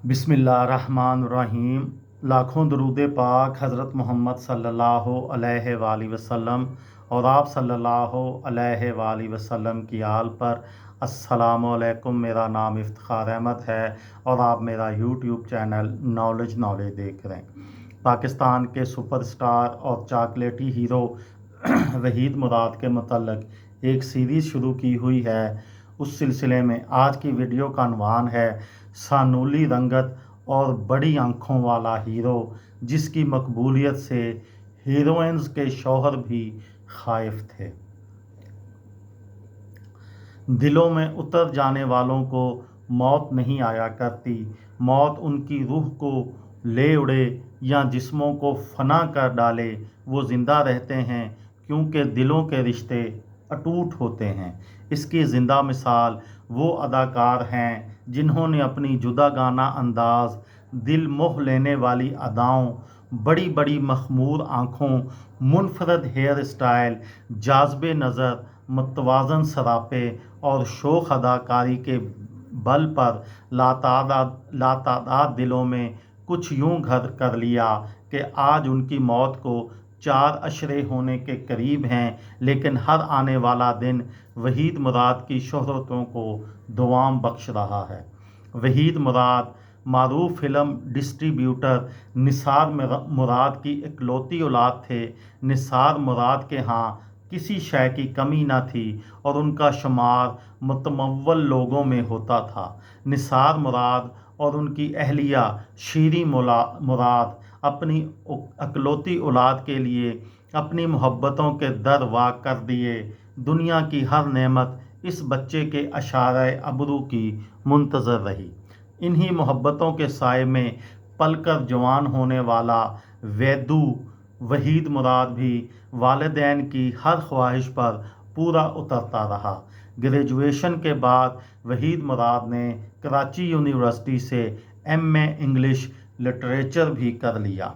बिस्मिल्लाहिर्रहमानिर्रहीम। लाखों दरूद पाक हज़रत मोहम्मद सल्लल्लाहु अलैहि वालैहि वसल्लम और आप सल्लल्लाहु अलैहि वालैहि वसल्लम की आल पर। अस्सलामु अलैकुम। मेरा नाम इफ्तिखार अहमद है और आप मेरा यूट्यूब चैनल नॉलेज देख रहे हैं। पाकिस्तान के सुपरस्टार और चॉकलेटी हीरो वहीद मुराद के मतलब एक सीरीज़ शुरू की हुई है। उस सिलसिले में आज की वीडियो का अनवान है सानूली रंगत और बड़ी आंखों वाला हीरो, जिसकी मकबूलियत से हीरोइंस के शौहर भी खाइफ थे। दिलों में उतर जाने वालों को मौत नहीं आया करती। मौत उनकी रूह को ले उड़े या जिस्मों को फना कर डाले, वो ज़िंदा रहते हैं क्योंकि दिलों के रिश्ते अटूट होते हैं। इसकी ज़िंदा मिसाल वो अदाकार हैं जिन्होंने अपनी जुदागाना अंदाज़, दिल मोह लेने वाली अदाओं, बड़ी बड़ी मखमूर आँखों, मुनफरद हेयर स्टाइल, जाज़बे नज़र, मतवाज़न सरापे और शोख अदाकारी के बल पर लातादाद दिलों में कुछ यूं घर कर लिया कि आज उनकी मौत को 4 अशरे होने के करीब हैं। लेकिन हर आने वाला दिन वहीद मुराद की शोहरतों को दुआम बख्श रहा है। वहीद मुराद मारूफ फिल्म डिस्ट्रीब्यूटर निसार मुराद की इकलौती औलाद थे। निसार मुराद के यहाँ किसी शय की कमी न थी और उनका शुमार मुतमव्वल लोगों में होता था। निसार मुराद और उनकी अहलिया शीरी मुराद अपनी इकलौती औलाद के लिए अपनी मोहब्बतों के दर वाक कर दिए। दुनिया की हर नेमत इस बच्चे के अशारे अबरू की मुंतज़र रही। इन्हीं मोहब्बतों के साए में पलकर जवान होने वाला वैदू वहीद मुराद भी वालिदैन की हर ख्वाहिश पर पूरा उतरता रहा। ग्रेजुएशन के बाद वहीद मुराद ने कराची यूनिवर्सिटी से एमए इंग्लिश लिटरेचर भी कर लिया।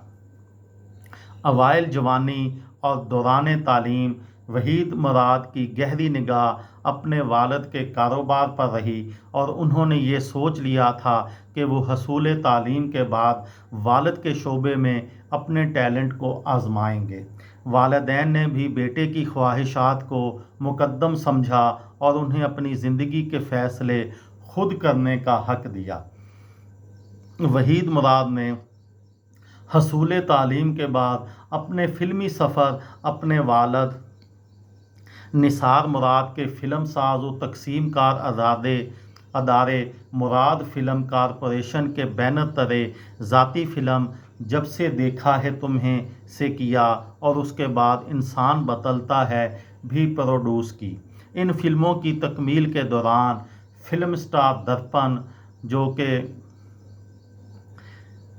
अवाइल जवानी और दौरान तालीम वहीद मुराद की गहरी निगाह अपने वालिद के कारोबार पर रही और उन्होंने ये सोच लिया था कि वो हसूल तालीम के बाद वालिद के शोबे में अपने टैलेंट को आजमाएंगे। वालिदैन ने भी बेटे की ख्वाहिशात को मुकद्दम समझा और उन्हें अपनी ज़िंदगी के फ़ैसले खुद करने का हक दिया। वहीद मुराद ने हसूल तालीम के बाद अपने फ़िल्मी सफ़र अपने वालिद निसार मुराद के फ़िल्म साज व तकसीम कार अदारे मुराद फ़िल्म कारपोरेशन के बैनर तले ज़ाती फ़िल्म जब से देखा है तुम्हें से किया और उसके बाद इंसान बदलता है भी प्रोड्यूस की। इन फिल्मों की तकमील के दौरान फिल्म स्टार दर्पण, जो कि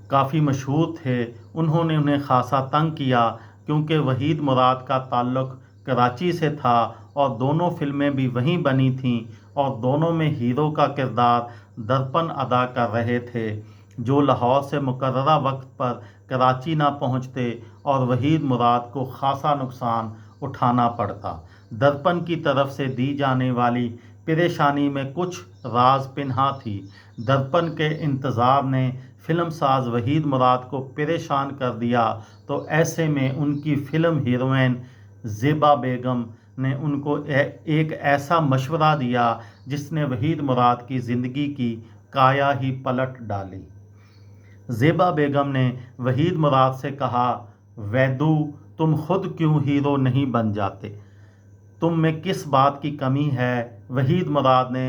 काफ़ी मशहूर थे, उन्होंने उन्हें खासा तंग किया क्योंकि वहीद मुराद का ताल्लुक़ कराची से था और दोनों फिल्में भी वहीं बनी थीं और दोनों में हीरो का किरदार दर्पण अदा कर रहे थे, जो लाहौर से मुकर्ररा वक्त पर कराची ना पहुंचते और वहीद मुराद को खासा नुकसान उठाना पड़ता। दर्पण की तरफ से दी जाने वाली परेशानी में कुछ राज पिन्हा थी। दर्पण के इंतज़ार ने फिल्म साज वहीद मुराद को परेशान कर दिया, तो ऐसे में उनकी फ़िल्म हीरोइन ज़ेबा बेगम ने उनको एक ऐसा मशवरा दिया जिसने वहीद मुराद की ज़िंदगी की काया ही पलट डाली। ज़ेबा बेगम ने वहीद मुराद से कहा, वैदू, तुम खुद क्यों हीरो नहीं बन जाते? तुम में किस बात की कमी है? वहीद मुराद ने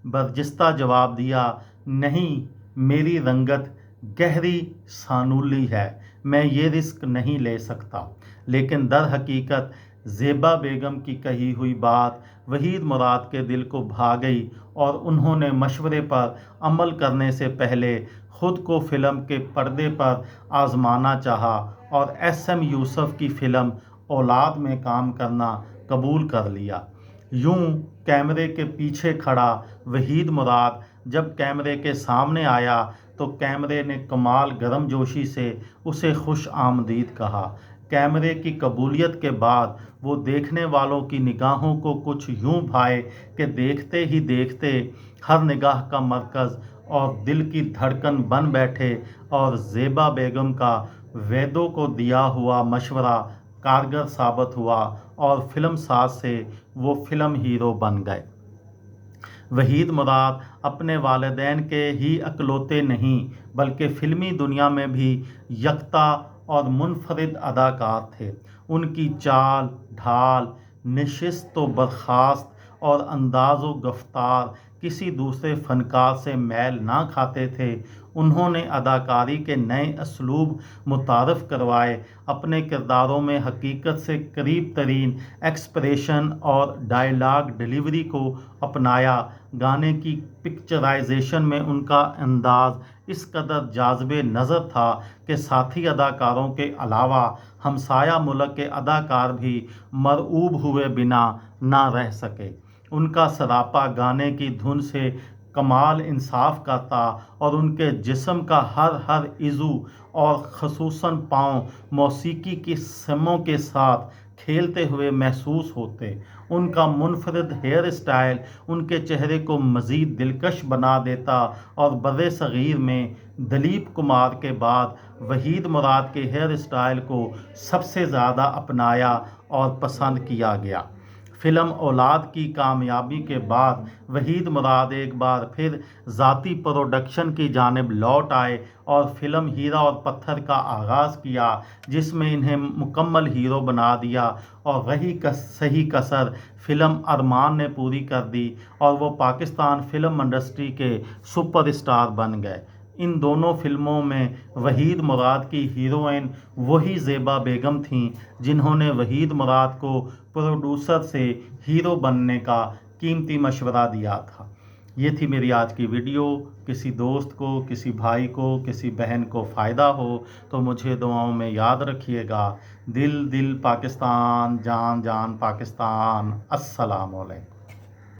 बर्जिस्ता जवाब दिया, नहीं, मेरी रंगत गहरी सानूली है, मैं ये रिस्क नहीं ले सकता। लेकिन दर हकीकत ज़ेबा बेगम की कही हुई बात वहीद मुराद के दिल को भा गई और उन्होंने मशवरे पर अमल करने से पहले खुद को फ़िल्म के पर्दे पर आजमाना चाहा और एसएम यूसुफ की फ़िल्म औलाद में काम करना कबूल कर लिया। यूं कैमरे के पीछे खड़ा वहीद मुराद जब कैमरे के सामने आया तो कैमरे ने कमाल गर्मजोशी से उसे खुश आमदीद कहा। कैमरे की कबूलियत के बाद वो देखने वालों की निगाहों को कुछ यूं भाए कि देखते ही देखते हर निगाह का मरकज़ और दिल की धड़कन बन बैठे, और ज़ेबा बेगम का वैदों को दिया हुआ मशवरा कारगर साबित हुआ और फिल्म साज से वो फिल्म हीरो बन गए। वहीद मुराद अपने वालिदैन के ही इकलौते नहीं बल्कि फ़िल्मी दुनिया में भी यकता और मुनफरिद अदाकार थे। उनकी चाल ढाल, नशिस्त व बर्खास्त और अंदाज़ो गफ्तार किसी दूसरे फ़नकार से मेल ना खाते थे। उन्होंने अदाकारी के नए असलूब मुतारफ़ करवाए, अपने किरदारों में हकीकत से करीब तरीन एक्सप्रेशन और डायलॉग डिलीवरी को अपनाया। गाने की पिक्चराइजेशन में उनका अंदाज़ इस कदर जाज़िबे नज़र था कि साथी अदाकारों के अलावा हमसाया मुल्क के अदाकार भी मरऊब हुए बिना ना रह सके। उनका सरापा गाने की धुन से कमाल इंसाफ का था और उनके जिस्म का हर इज़ू और ख़ुसूसन पाँव मौसीकी की समों के साथ खेलते हुए महसूस होते। उनका मुनफरिद हेयर स्टाइल उनके चेहरे को मज़ीद दिलकश बना देता और बड़े सग़ीर में दिलीप कुमार के बाद वहीद मुराद के हेयर स्टाइल को सबसे ज़्यादा अपनाया और पसंद किया गया। फिल्म औलाद की कामयाबी के बाद वहीद मुराद एक बार फिर ज़ाती प्रोडक्शन की जानिब लौट आए और फिल्म हीरा और पत्थर का आगाज़ किया, जिसमें इन्हें मुकम्मल हीरो बना दिया और वही सही कसर फिल्म अरमान ने पूरी कर दी और वो पाकिस्तान फिल्म इंडस्ट्री के सुपरस्टार बन गए। इन दोनों फिल्मों में वहीद मुराद की हीरोइन वही ज़ेबा बेगम थीं जिन्होंने वहीद मुराद को प्रोड्यूसर से हीरो बनने का कीमती मशवरा दिया था। ये थी मेरी आज की वीडियो। किसी दोस्त को, किसी भाई को, किसी बहन को फ़ायदा हो तो मुझे दुआओं में याद रखिएगा। दिल दिल पाकिस्तान, जान जान पाकिस्तान। अस्सलाम वालेकुम।